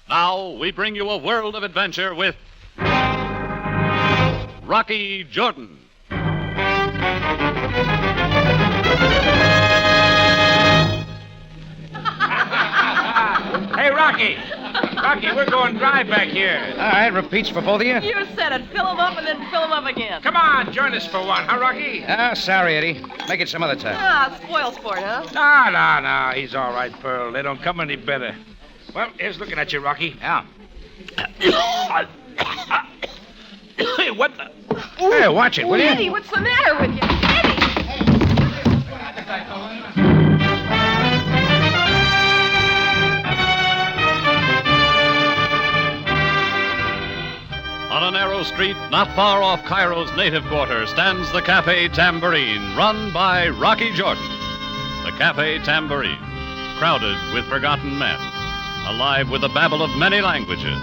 Now we bring you a world of adventure with Rocky Jordan. Hey, Rocky! Rocky, we're going dry back here. All right, repeats for both of you. You said it. Fill them up and then fill them up again. Come on, join us for one, huh, Rocky? Sorry, Eddie. Make it some other time. Spoil sport, huh? No. He's all right, Pearl. They don't come any better. Well, here's looking at you, Rocky. Yeah. Hey, what the... Hey, watch it, will you? Eddie, what's the matter with you? Eddie! On a narrow street not far off Cairo's native quarter stands the Cafe Tambourine, run by Rocky Jordan. The Cafe Tambourine, crowded with forgotten men, alive with the babble of many languages.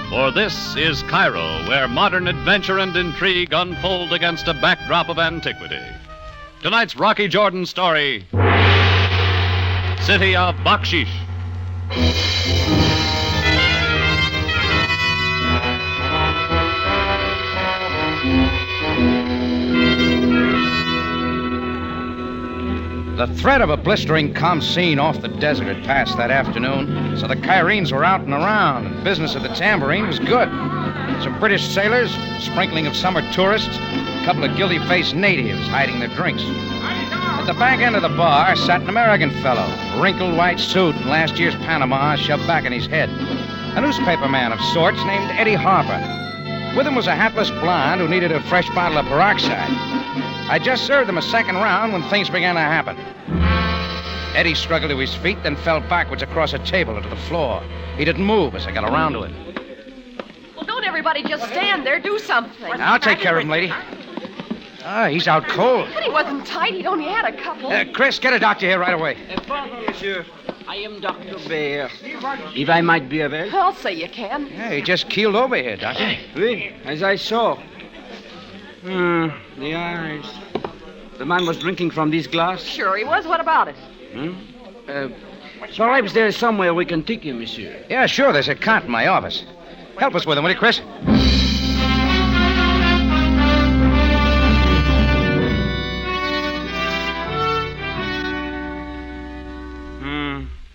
For this is Cairo, where modern adventure and intrigue unfold against a backdrop of antiquity. Tonight's Rocky Jordan story, City of Baksheesh. The threat of a blistering calm scene off the desert had passed that afternoon, so the Cairenes were out and around, and business at the Tambourine was good. Some British sailors, a sprinkling of summer tourists, a couple of guilty-faced natives hiding their drinks. At the back end of the bar sat an American fellow, wrinkled white suit and last year's Panama shoved back in his head. A newspaper man of sorts named Eddie Harper. With him was a hatless blonde who needed a fresh bottle of peroxide. I just served them a second round when things began to happen. Eddie struggled to his feet, then fell backwards across a table into the floor. He didn't move as I got around to him. Well, don't everybody just stand there. Do something. I'll take care of him, lady. He's out cold. But he wasn't tight. He'd only had a couple. Chris, get a doctor here right away. Pardon, monsieur. I am Dr. Bear. If I might be of help. I'll say you can. Yeah, he just keeled over here, doctor. Oui, as I saw. The eyes. The man was drinking from this glass? Sure he was. What about it? Perhaps there is somewhere we can take him, monsieur. Yeah, sure. There's a cot in my office. Help us with him, will you, Chris?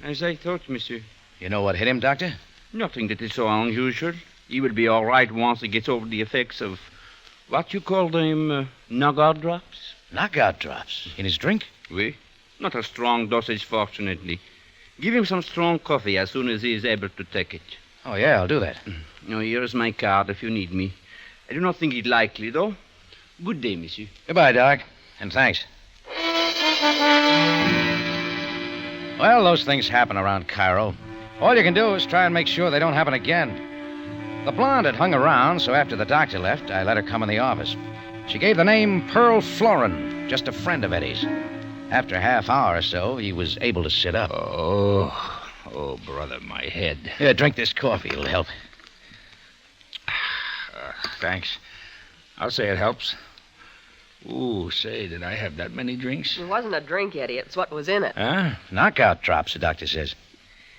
As I thought, monsieur. You know what hit him, doctor? Nothing that is so unusual. He will be all right once he gets over the effects of what you call them, knockout drops. Knockout drops? In his drink? Oui. Not a strong dosage, fortunately. Give him some strong coffee as soon as he is able to take it. Oh, yeah, I'll do that. Now, here is my card if you need me. I do not think it likely, though. Good day, monsieur. Goodbye, Doc. And thanks. Well, those things happen around Cairo. All you can do is try and make sure they don't happen again. The blonde had hung around, so after the doctor left, I let her come in the office. She gave the name Pearl Florin, just a friend of Eddie's. After a half hour or so, he was able to sit up. Oh, brother, my head. Here, drink this coffee. It'll help. Thanks. I'll say it helps. Ooh, say, did I have that many drinks? It wasn't a drink, Eddie. It's what was in it. Huh? Knockout drops, the doctor says.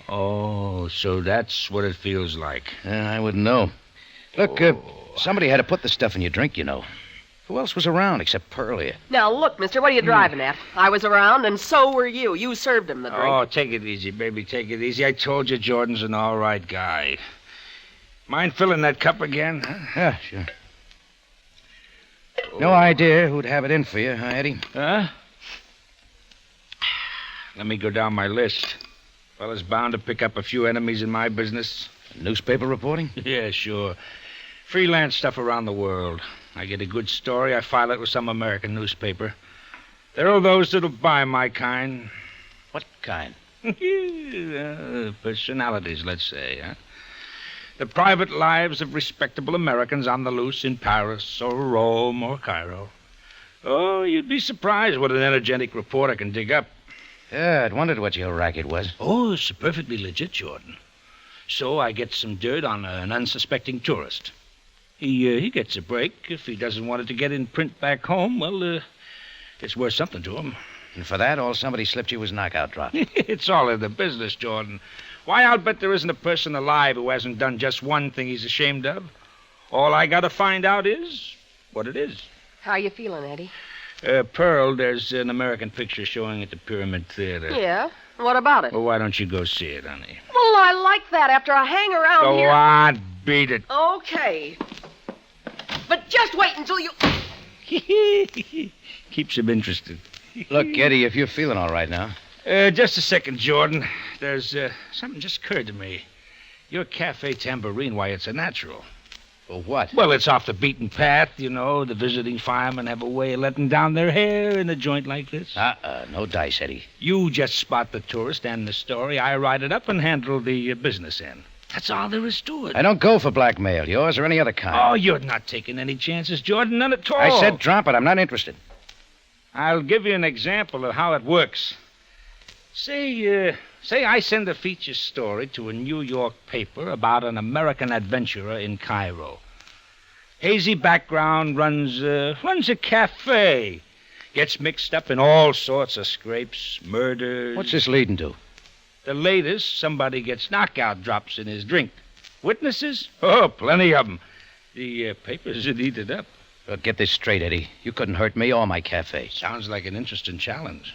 Oh, so that's what it feels like. I wouldn't know. Look, somebody had to put the stuff in your drink, you know. Who else was around except Pearl here? Now, look, mister, what are you driving at? I was around, and so were you. You served him the drink. Oh, take it easy, baby. Take it easy. I told you Jordan's an all right guy. Mind filling that cup again? Huh? Yeah, sure. No idea who'd have it in for you, huh, Eddie? Huh? Let me go down my list. Fella's bound to pick up a few enemies in my business. Newspaper reporting? Yeah, sure. Freelance stuff around the world. I get a good story, I file it with some American newspaper. There are those that'll buy my kind. What kind? Personalities, let's say, huh? The private lives of respectable Americans on the loose in Paris or Rome or Cairo. Oh, you'd be surprised what an energetic reporter can dig up. Yeah, I'd wondered what your racket was. Oh, it's perfectly legit, Jordan. So I get some dirt on an unsuspecting tourist. He gets a break. If he doesn't want it to get in print back home, well, it's worth something to him. And for that, all somebody slipped you was knockout drops. It's all in the business, Jordan. Why, I'll bet there isn't a person alive who hasn't done just one thing he's ashamed of. All I gotta find out is what it is. How you feeling, Eddie? Pearl, there's an American picture showing at the Pyramid Theater. Yeah? What about it? Well, why don't you go see it, honey? Well, I like that after I hang around Go here. on, beat it. Okay. But just wait until you... Keeps him interested. Look, Eddie, if you're feeling all right now. Just a second, Jordan. There's something just occurred to me. Your Cafe Tambourine, why, it's a natural. Well, what? Well, it's off the beaten path, you know. The visiting firemen have a way of letting down their hair in a joint like this. No dice, Eddie. You just spot the tourist and the story. I write it up and handle the business end. That's all there is to it. I don't go for blackmail, yours or any other kind. Oh, you're not taking any chances, Jordan. None at all. I said drop it. I'm not interested. I'll give you an example of how it works. Say I send a feature story to a New York paper about an American adventurer in Cairo. Hazy background, runs a cafe. Gets mixed up in all sorts of scrapes, murders. What's this leading to? The latest, somebody gets knockout drops in his drink. Witnesses? Oh, plenty of them. The papers would eat it up. Well, get this straight, Eddie. You couldn't hurt me or my cafe. Sounds like an interesting challenge.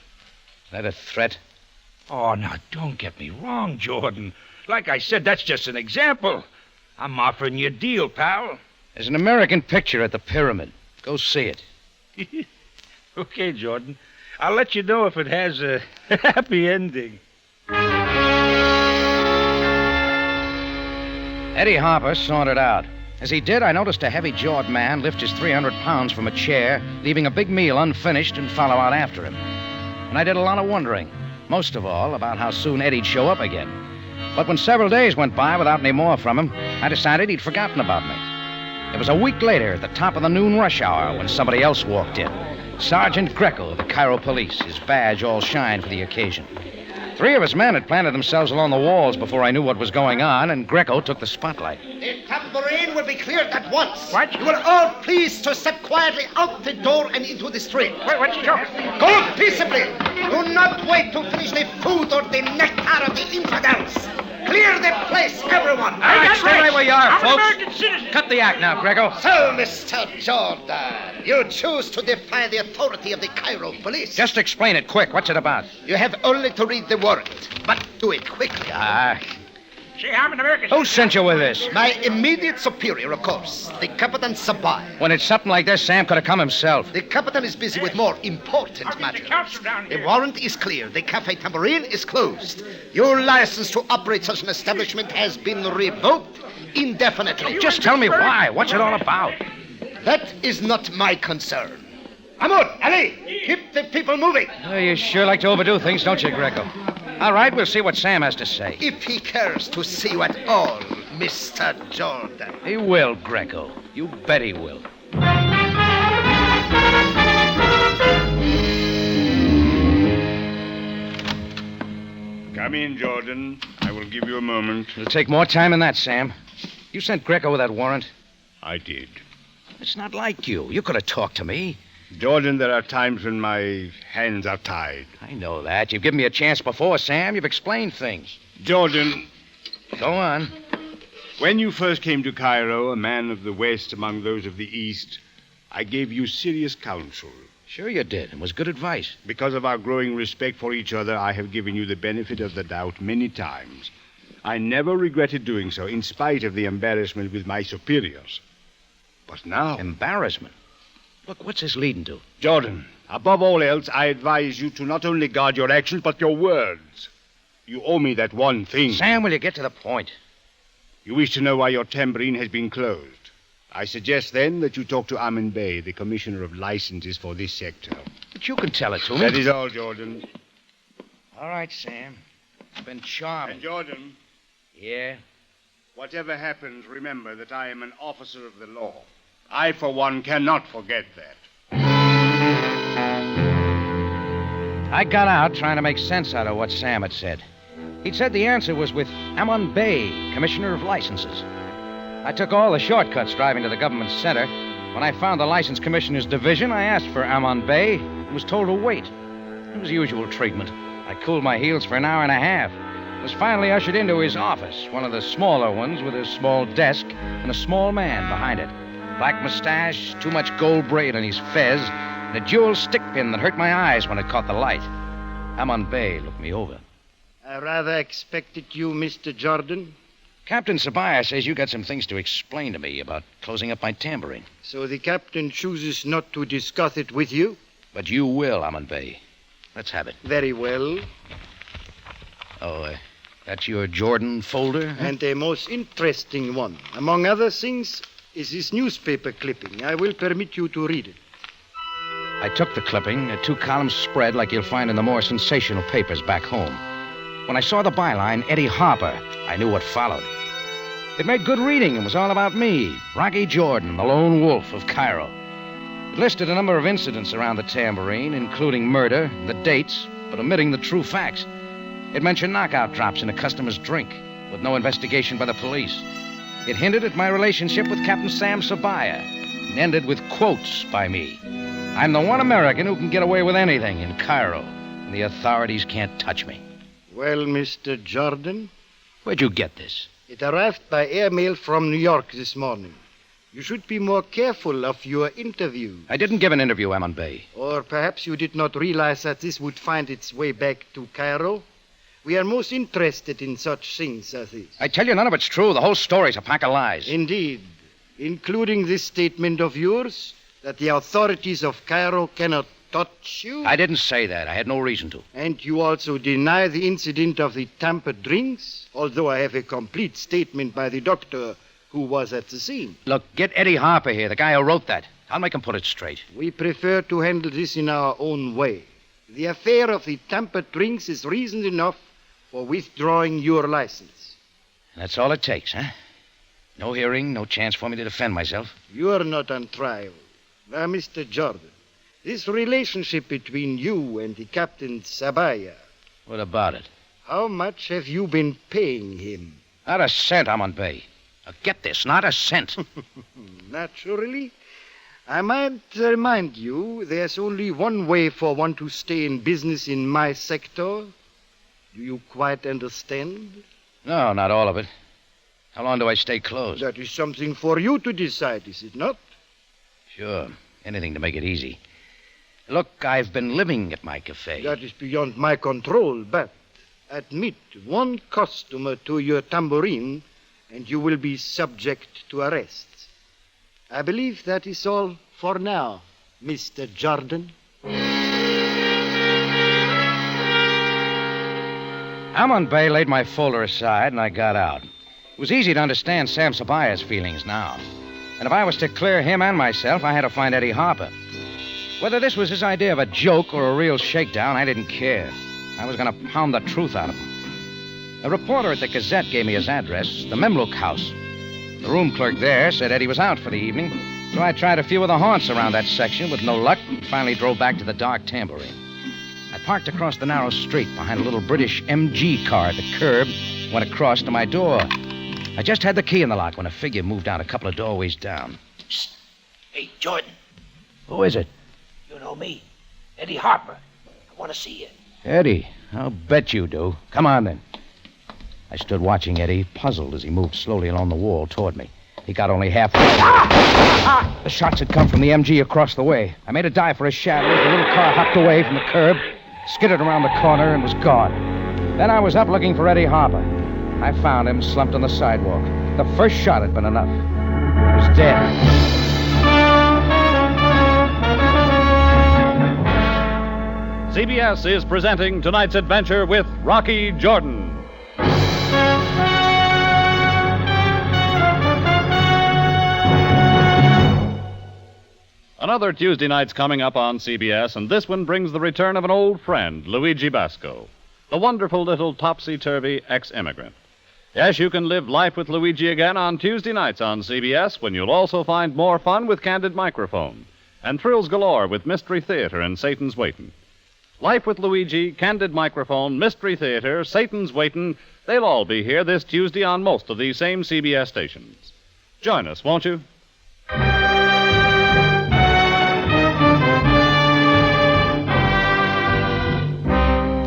Is that a threat? Oh, now, don't get me wrong, Jordan. Like I said, that's just an example. I'm offering you a deal, pal. There's an American picture at the Pyramid. Go see it. Okay, Jordan. I'll let you know if it has a happy ending. Eddie Harper sauntered out. As he did, I noticed a heavy-jawed man lift his 300 pounds from a chair, leaving a big meal unfinished, and follow out after him. And I did a lot of wondering, most of all about how soon Eddie'd show up again. But when several days went by without any more from him, I decided he'd forgotten about me. It was a week later, at the top of the noon rush hour, when somebody else walked in. Sergeant Greco of the Cairo police, his badge all shine for the occasion. 3 of his men had planted themselves along the walls before I knew what was going on, and Greco took the spotlight. The tambourine will be cleared at once. What? You will all please to step quietly out the door and into the street. What's your joke? Go peaceably. Do not wait to finish the food or the nectar of the infidels. Clear the place, everyone. All right, stay right where you are, I'm an folks. American citizen. Cut the act now, Greco. So, Mr. Jordan, you choose to defy the authority of the Cairo police. Just explain it quick. What's it about? You have only to read the warrant, but do it quickly. See, I'm an American Who sent you with this? My immediate superior, of course, the Captain Sabaaya. When it's something like this, Sam could have come himself. The Captain is busy with more important The matters. council down The here. warrant is clear. The Cafe Tambourine is closed. Your license to operate such an establishment has been revoked indefinitely. Just tell me why. What's it all about? That is not my concern. Amor, Ali, keep the people moving. Oh, you sure like to overdo things, don't you, Greco? All right, we'll see what Sam has to say. If he cares to see you at all, Mr. Jordan. He will, Greco. You bet he will. Come in, Jordan. I will give you a moment. It'll take more time than that, Sam. You sent Greco with that warrant. I did. It's not like you. You could have talked to me. Jordan, there are times when my hands are tied. I know that. You've given me a chance before, Sam. You've explained things. Jordan, Go on. when you first came to Cairo, a man of the West among those of the East, I gave you serious counsel. Sure you did. It was good advice. Because of our growing respect for each other, I have given you the benefit of the doubt many times. I never regretted doing so, in spite of the embarrassment with my superiors. But now... Embarrassment. Look, what's this leading to? Jordan, above all else, I advise you to not only guard your actions, but your words. You owe me that one thing. Sam, will you get to the point? You wish to know why your tambourine has been closed. I suggest, then, that you talk to Amin Bey, the commissioner of licenses for this sector. But you can tell it to me. That is all, Jordan. All right, Sam. It's been charming. And Jordan, Yeah? whatever happens, remember that I am an officer of the law. I, for one, cannot forget that. I got out trying to make sense out of what Sam had said. He'd said the answer was with Amin Bey, commissioner of licenses. I took all the shortcuts driving to the government center. When I found the license commissioner's division, I asked for Amin Bey and was told to wait. It was usual treatment. I cooled my heels for an hour and a half. was finally ushered into his office, one of the smaller ones with a small desk and a small man behind it. Black mustache, too much gold braid on his fez, and a jewel stick pin that hurt my eyes when it caught the light. Hammond Bey looked me over. I rather expected you, Mr. Jordan. Captain Sabaaya says you got some things to explain to me about closing up my tambourine. So the captain chooses not to discuss it with you? But you will, Hammond Bey. Let's have it. Very well. Oh, that's your Jordan folder? Huh? And a most interesting one. Among other things, is this newspaper clipping. I will permit you to read it. I took the clipping, a 2-column spread like you'll find in the more sensational papers back home. When I saw the byline, Eddie Harper, I knew what followed. It made good reading and was all about me, Rocky Jordan, the lone wolf of Cairo. It listed a number of incidents around the tambourine, including murder, the dates, but omitting the true facts. It mentioned knockout drops in a customer's drink, with no investigation by the police. It hinted at my relationship with Captain Sam Sabaaya, and ended with quotes by me. I'm the one American who can get away with anything in Cairo, and the authorities can't touch me. Well, Mr. Jordan? Where'd you get this? It arrived by airmail from New York this morning. You should be more careful of your interview. I didn't give an interview, Hammond Bey. Or perhaps you did not realize that this would find its way back to Cairo. We are most interested in such things as this. I tell you, none of it's true. The whole story's a pack of lies. Indeed. Including this statement of yours, that the authorities of Cairo cannot touch you. I didn't say that. I had no reason to. And you also deny the incident of the tampered drinks, although I have a complete statement by the doctor who was at the scene. Look, get Eddie Harper here, the guy who wrote that. I'll make him put it straight. We prefer to handle this in our own way. The affair of the tampered drinks is reason enough for withdrawing your license. That's all it takes, huh? No hearing, no chance for me to defend myself. You are not on trial. Now, Mr. Jordan, this relationship between you and the Captain Sabaaya. What about it? How much have you been paying him? Not a cent, Hammond Bey. Now get this, not a cent. Naturally. I might remind you, there's only one way for one to stay in business in my sector. Do you quite understand? No, not all of it. How long do I stay closed? That is something for you to decide, is it not? Sure. Anything to make it easy. Look, I've been living at my cafe. That is beyond my control, but admit one customer to your tambourine, and you will be subject to arrest. I believe that is all for now, Mr. Jordan. Hammond Bey laid my folder aside, and I got out. It was easy to understand Sam Sabaaya's feelings now. And if I was to clear him and myself, I had to find Eddie Harper. Whether this was his idea of a joke or a real shakedown, I didn't care. I was going to pound the truth out of him. A reporter at the Gazette gave me his address, the Memlook House. The room clerk there said Eddie was out for the evening, so I tried a few of the haunts around that section with no luck and finally drove back to the dark Tambourine. I parked across the narrow street behind a little British MG car at the curb, went across to my door. I just had the key in the lock when a figure moved out a couple of doorways down. Psst. Hey, Jordan. Who is it? You know me. Eddie Harper. I want to see you. Eddie. I'll bet you do. Come on, then. I stood watching Eddie, puzzled as he moved slowly along the wall toward me. He got only halfway. The shots had come from the MG across the way. I made a dive for his shadow as the little car hopped away from the curb, skidded around the corner, and was gone. Then I was up looking for Eddie Harper. I found him slumped on the sidewalk. The first shot had been enough. He was dead. CBS is presenting tonight's adventure with Rocky Jordan. Another Tuesday night's coming up on CBS, and this one brings the return of an old friend, Luigi Basco, the wonderful little topsy-turvy ex-immigrant. Yes, you can live life with Luigi again on Tuesday nights on CBS, when you'll also find more fun with Candid Microphone and thrills galore with Mystery Theater and Satan's Waitin'. Life with Luigi, Candid Microphone, Mystery Theater, Satan's Waitin', they'll all be here this Tuesday on most of these same CBS stations. Join us, won't you?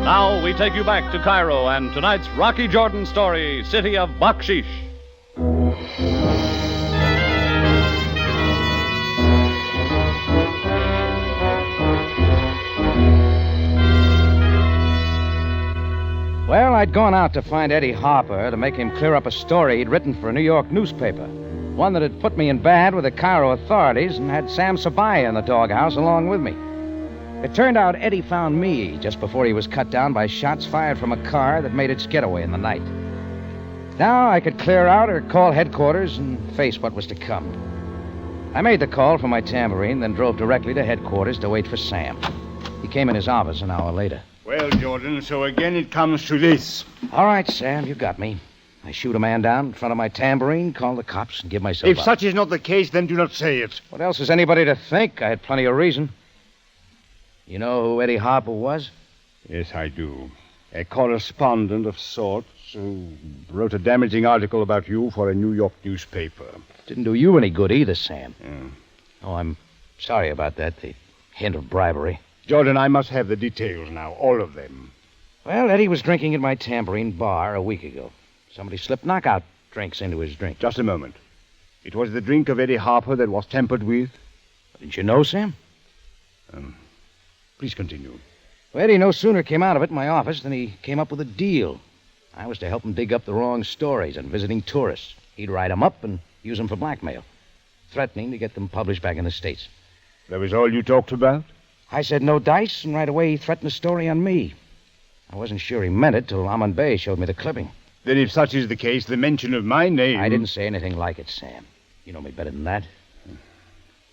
Now we take you back to Cairo and tonight's Rocky Jordan story, City of Baksheesh. Well, I'd gone out to find Eddie Harper to make him clear up a story he'd written for a New York newspaper. One that had put me in bad with the Cairo authorities and had Sam Sabaaya in the doghouse along with me. It turned out Eddie found me just before he was cut down by shots fired from a car that made its getaway in the night. Now I could clear out or call headquarters and face what was to come. I made the call from my tambourine, then drove directly to headquarters to wait for Sam. He came in his office an hour later. Well, Jordan, so again it comes to this. All right, Sam, you got me. I shoot a man down in front of my tambourine, call the cops, and give myself If up. such is not the case, then do not say it. What else is anybody to think? I had plenty of reason. You know who Eddie Harper was? Yes, I do. A correspondent of sorts who wrote a damaging article about you for a New York newspaper. Didn't do you any good either, Sam. Mm. Oh, I'm sorry about that, the hint of bribery. Jordan, I must have the details now, all of them. Well, Eddie was drinking at my tambourine bar a week ago. Somebody slipped knockout drinks into his drink. Just a moment. It was the drink of Eddie Harper that was tampered with? Didn't you know, Sam? Please continue. Well, Eddie no sooner came out of it in my office than he came up with a deal. I was to help him dig up the wrong stories on visiting tourists. He'd write them up and use them for blackmail, threatening to get them published back in the States. That was all you talked about? I said no dice, and right away he threatened a story on me. I wasn't sure he meant it till Aman Bey showed me the clipping. Then if such is the case, the mention of my name... I didn't say anything like it, Sam. You know me better than that.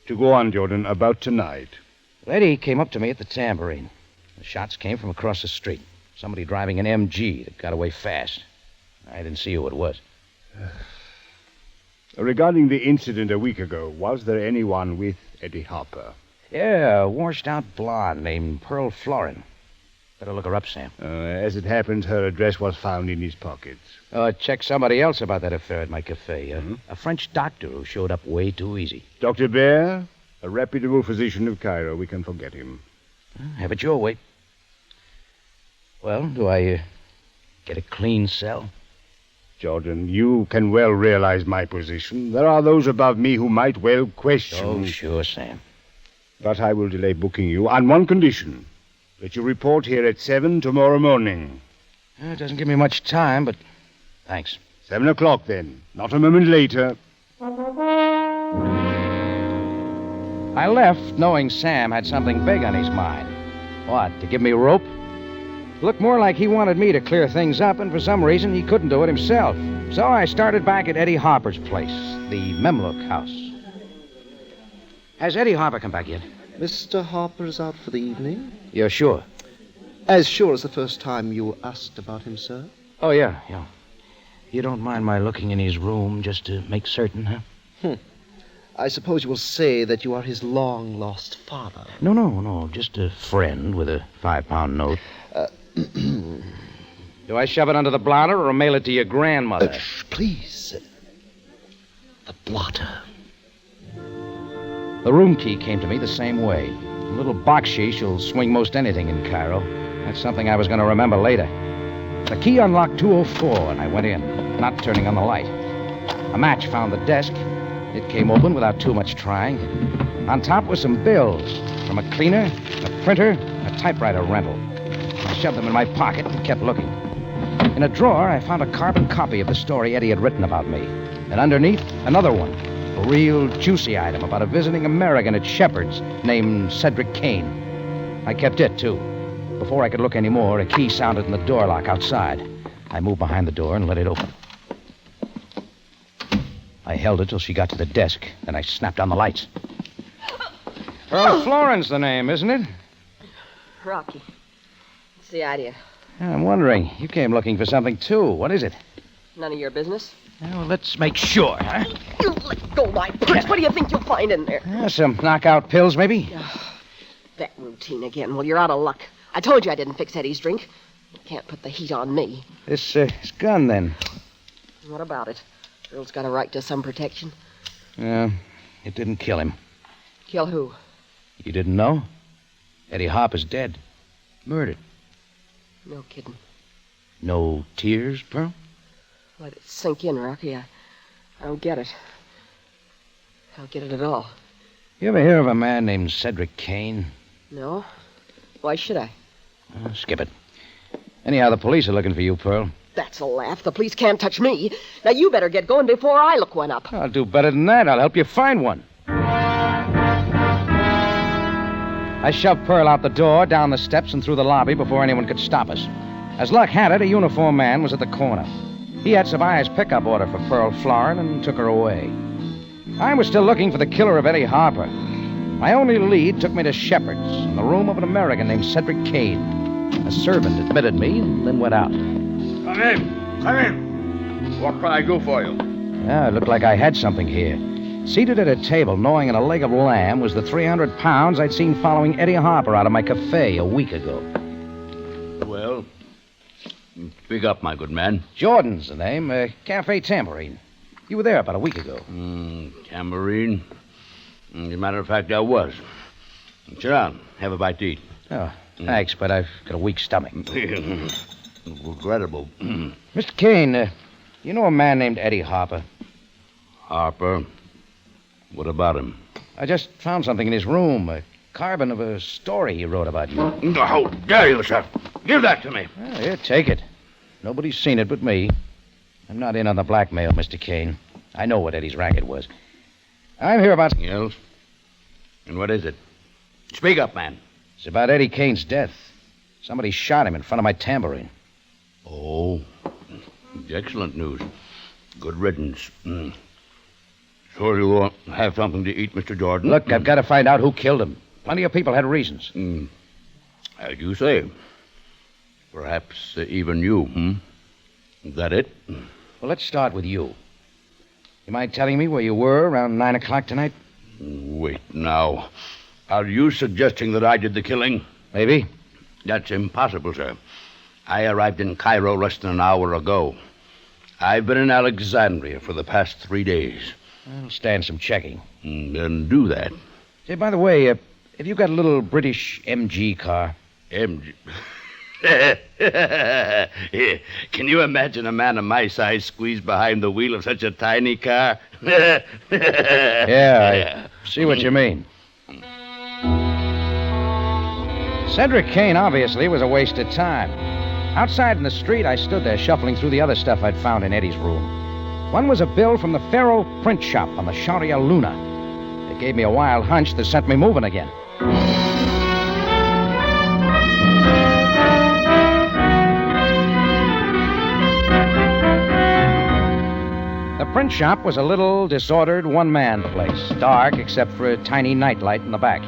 To go on, Jordan, about tonight. Eddie came up to me at the tambourine. The shots came from across the street. Somebody driving an MG that got away fast. I didn't see who it was. Regarding the incident a week ago, was there anyone with Eddie Harper? Yeah, a washed-out blonde named Pearl Florin. Better look her up, Sam. As it happens, her address was found in his pockets. Check somebody else about that affair at my cafe. A French doctor who showed up way too easy. Dr. Baer, a reputable physician of Cairo. We can forget him. Have it your way. Well, do I get a clean cell? Jordan, you can well realize my position. There are those above me who might well question... Oh, sure, Sam. But I will delay booking you on one condition. That you report here at 7 tomorrow morning. It doesn't give me much time, but thanks. 7 o'clock, then. Not a moment later. I left knowing Sam had something big on his mind. What, to give me rope? Looked more like he wanted me to clear things up, and for some reason he couldn't do it himself. So I started back at Eddie Harper's place, the Memlook house. Has Eddie Harper come back yet? Mr. Harper is out for the evening. You're sure? As sure as the first time you asked about him, sir. Oh, yeah. You don't mind my looking in his room just to make certain, huh? I suppose you will say that you are his long-lost father. No. Just a friend with a 5-pound note. Do I shove it under the blotter or mail it to your grandmother? Please. The blotter. The room key came to me the same way. A little baksheesh will swing most anything in Cairo. That's something I was going to remember later. The key unlocked 204, and I went in, not turning on the light. A match found the desk. It came open without too much trying. On top were some bills from a cleaner, a printer, a typewriter rental. I shoved them in my pocket and kept looking. In a drawer, I found a carbon copy of the story Eddie had written about me. And underneath, another one. A real juicy item about a visiting American at Shepherd's named Cedric Kane. I kept it, too. Before I could look any more, a key sounded in the door lock outside. I moved behind the door and let it open. I held it till she got to the desk, then I snapped on the lights. Pearl Florin's the name, isn't it? Rocky. What's the idea? I'm wondering. You came looking for something, too. What is it? None of your business. Well, let's make sure, huh? You let go my purse. What do you think you'll find in there? Some knockout pills, maybe? That routine again. Well, you're out of luck. I told you I didn't fix Eddie's drink. You can't put the heat on me. This gun, then? What about it? Girl's got a right to some protection. Yeah, it didn't kill him. Kill who? You didn't know? Eddie Harper's dead. Murdered. No kidding. No tears, Pearl? Let it sink in, Rocky. I don't get it. I don't get it at all. You ever hear of a man named Cedric Kane? No? Why should I? Skip it. Anyhow, the police are looking for you, Pearl. That's a laugh. The police can't touch me. Now, you better get going before I look one up. I'll do better than that. I'll help you find one. I shoved Pearl out the door, down the steps, and through the lobby before anyone could stop us. As luck had it, a uniformed man was at the corner. He had Sabaaya's pickup order for Pearl Florin and took her away. I was still looking for the killer of Eddie Harper. My only lead took me to Shepard's, in the room of an American named Cedric Kane. A servant admitted me and then went out. Come in. Come in. What can I do for you? Yeah, it looked like I had something here. Seated at a table, gnawing on a leg of lamb, was the 300 pounds I'd seen following Eddie Harper out of my cafe a week ago. Well, speak up, my good man. Jordan's the name. Cafe Tambourine. You were there about a week ago. Tambourine? As a matter of fact, I was. Sit down. Have a bite to eat. Oh, thanks, but I've got a weak stomach. Regrettable. Mr. Kane, you know a man named Eddie Harper? Harper? What about him? I just found something in his room, a carbon of a story he wrote about you. How dare you, sir? Give that to me. Well, here, take it. Nobody's seen it but me. I'm not in on the blackmail, Mr. Kane. I know what Eddie's racket was. I'm here about... Anything else? And what is it? Speak up, man. It's about Eddie Kane's death. Somebody shot him in front of my tambourine. Oh, excellent news. Good riddance. Sure you won't have something to eat, Mr. Jordan? Look, I've got to find out who killed him. Plenty of people had reasons. As you say. Perhaps even you, Is that it? Well, let's start with you. You mind telling me where you were around 9 o'clock tonight? Wait, now. Are you suggesting that I did the killing? Maybe. That's impossible, sir. I arrived in Cairo less than an hour ago. I've been in Alexandria for the past 3 days. I'll stand some checking. Then do that. Say, by the way, have you got a little British MG car? MG? Can you imagine a man of my size squeezed behind the wheel of such a tiny car? Yeah, I see what you mean. Cedric Kane obviously was a waste of time. Outside in the street, I stood there shuffling through the other stuff I'd found in Eddie's room. One was a bill from the Pharaoh print shop on the Sharia Luna. It gave me a wild hunch that sent me moving again. The print shop was a little, disordered, one-man place, dark except for a tiny nightlight in the back.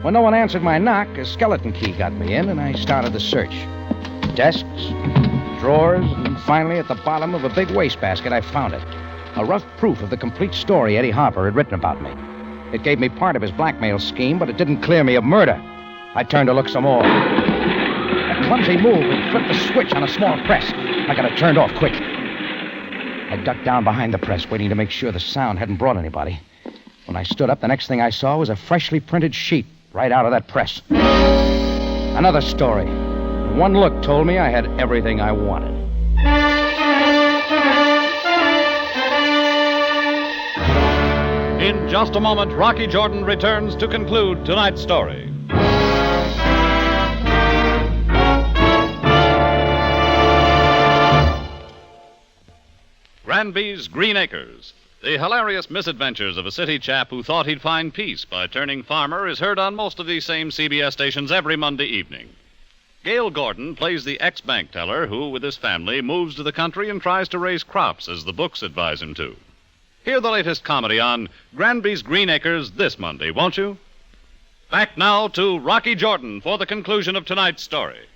When no one answered my knock, a skeleton key got me in, and I started the search. Desks, drawers, and finally, at the bottom of a big wastebasket, I found it. A rough proof of the complete story Eddie Harper had written about me. It gave me part of his blackmail scheme, but it didn't clear me of murder. I turned to look some more. A clumsy move and flipped the switch on a small press. I got it turned off quick. I ducked down behind the press, waiting to make sure the sound hadn't brought anybody. When I stood up, the next thing I saw was a freshly printed sheet right out of that press. Another story. One look told me I had everything I wanted. In just a moment, Rocky Jordan returns to conclude tonight's story. Granby's Green Acres. The hilarious misadventures of a city chap who thought he'd find peace by turning farmer is heard on most of these same CBS stations every Monday evening. Gail Gordon plays the ex-bank teller who, with his family, moves to the country and tries to raise crops as the books advise him to. Hear the latest comedy on Granby's Green Acres this Monday, won't you? Back now to Rocky Jordan for the conclusion of tonight's story.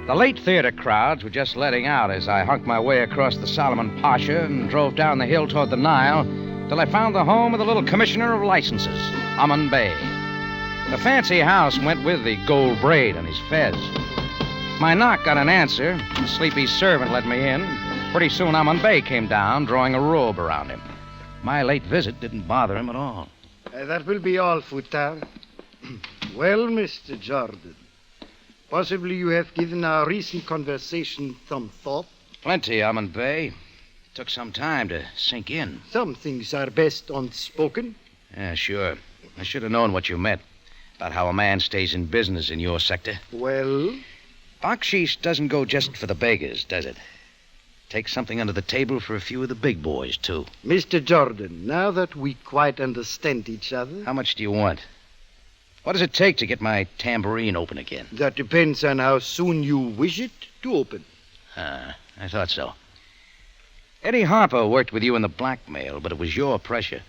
The late theater crowds were just letting out as I hunked my way across the Solomon Pasha and drove down the hill toward the Nile till I found the home of the little commissioner of licenses, Aman Bey. The fancy house went with the gold braid on his fez. My knock got an answer. The sleepy servant let me in. Pretty soon, Amon Bey came down, drawing a robe around him. My late visit didn't bother him at all. That will be all, Futard. Well, Mr. Jordan, possibly you have given our recent conversation some thought. Plenty, Amon Bey. Took some time to sink in. Some things are best unspoken. Yeah, sure. I should have known what you meant. About how a man stays in business in your sector. Well? Baksheesh doesn't go just for the beggars, does it? Takes something under the table for a few of the big boys, too. Mr. Jordan, now that we quite understand each other... How much do you want? What does it take to get my tambourine open again? That depends on how soon you wish it to open. I thought so. Eddie Harper worked with you in the blackmail, but it was your pressure.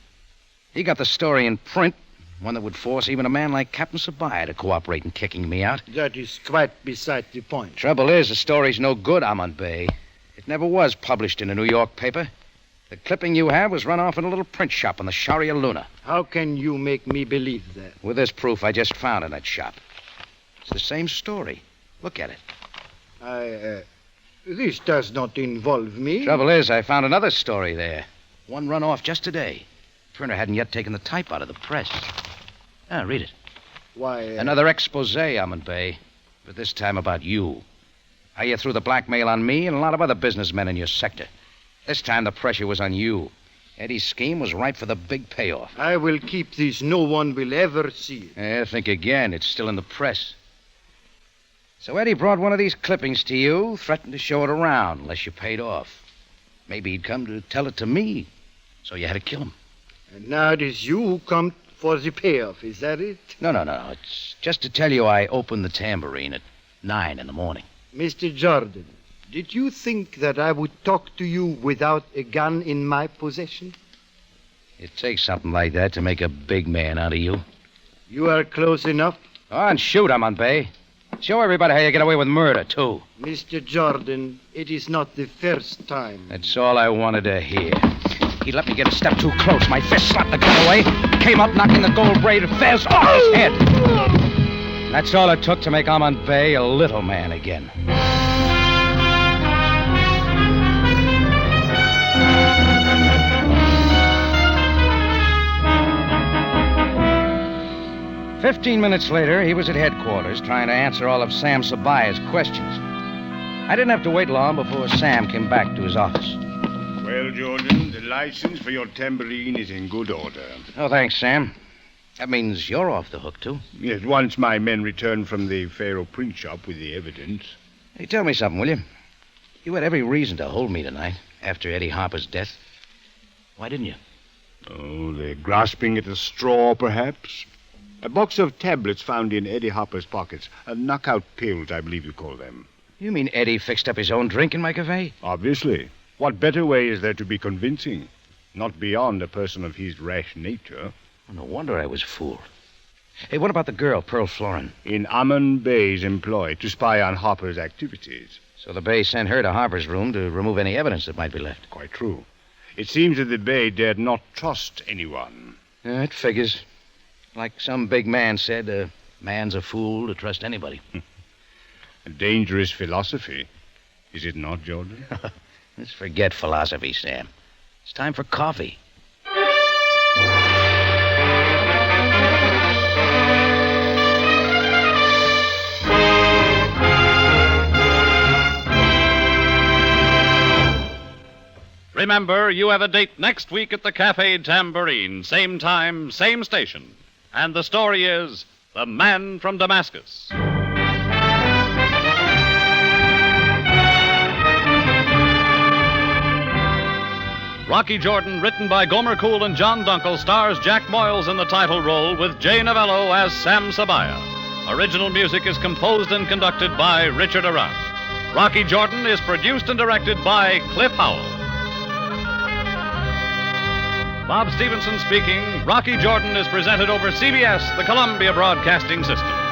He got the story in print, one that would force even a man like Captain Sabaaya to cooperate in kicking me out. That is quite beside the point. Trouble is, the story's no good, Amon Bey. It never was published in a New York paper. The clipping you have was run off in a little print shop on the Sharia Luna. How can you make me believe that? With this proof I just found in that shop. It's the same story. Look at it. This does not involve me. Trouble is, I found another story there. One run off just today. Printer hadn't yet taken the type out of the press. Read it. Why, Another expose, Amon Bey. But this time about you. How you threw the blackmail on me and a lot of other businessmen in your sector. This time the pressure was on you. Eddie's scheme was ripe for the big payoff. I will keep this. No one will ever see it. Think again. It's still in the press. So Eddie brought one of these clippings to you, threatened to show it around unless you paid off. Maybe he'd come to tell it to me, so you had to kill him. And now it is you who come for the payoff, is that it? No. It's just to tell you I opened the tambourine at 9 in the morning. Mr. Jordan, did you think that I would talk to you without a gun in my possession? It takes something like that to make a big man out of you. You are close enough. On, shoot, Amon Bey. Show everybody how you get away with murder, too. Mr. Jordan, it is not the first time. That's all I wanted to hear. He let me get a step too close. My fist slapped the gun away, came up, knocking the gold-braided fez off his head. That's all it took to make Amon Bey a little man again. "15 minutes later, he was at headquarters trying to answer all of Sam Sabaaya's questions. I didn't have to wait long before Sam came back to his office. Well, Jordan, the license for your tambourine is in good order. Oh, thanks, Sam. That means you're off the hook, too. Yes, once my men return from the Cairo print shop with the evidence. Hey, tell me something, will you? You had every reason to hold me tonight, after Eddie Harper's death. Why didn't you? Oh, they're grasping at a straw, perhaps. A box of tablets found in Eddie Harper's pockets. Knockout pills, I believe you call them. You mean Eddie fixed up his own drink in my cafe? Obviously. What better way is there to be convincing? Not beyond a person of his rash nature. Oh, no wonder I was fooled. Hey, what about the girl, Pearl Florin? In Amon Bey's employ to spy on Harper's activities. So the Bey sent her to Harper's room to remove any evidence that might be left. Quite true. It seems that the Bey dared not trust anyone. It figures. Like some big man said, a man's a fool to trust anybody. A dangerous philosophy, is it not, Jordan? Let's forget philosophy, Sam. It's time for coffee. Remember, you have a date next week at the Cafe Tambourine, same time, same station. And the story is The Man from Damascus. Rocky Jordan, written by Gomer Cool and John Dunkel, stars Jack Moyles in the title role with Jay Novello as Sam Sabaaya. Original music is composed and conducted by Richard Arant. Rocky Jordan is produced and directed by Cliff Howell. Bob Stevenson speaking. Rocky Jordan is presented over CBS, the Columbia Broadcasting System.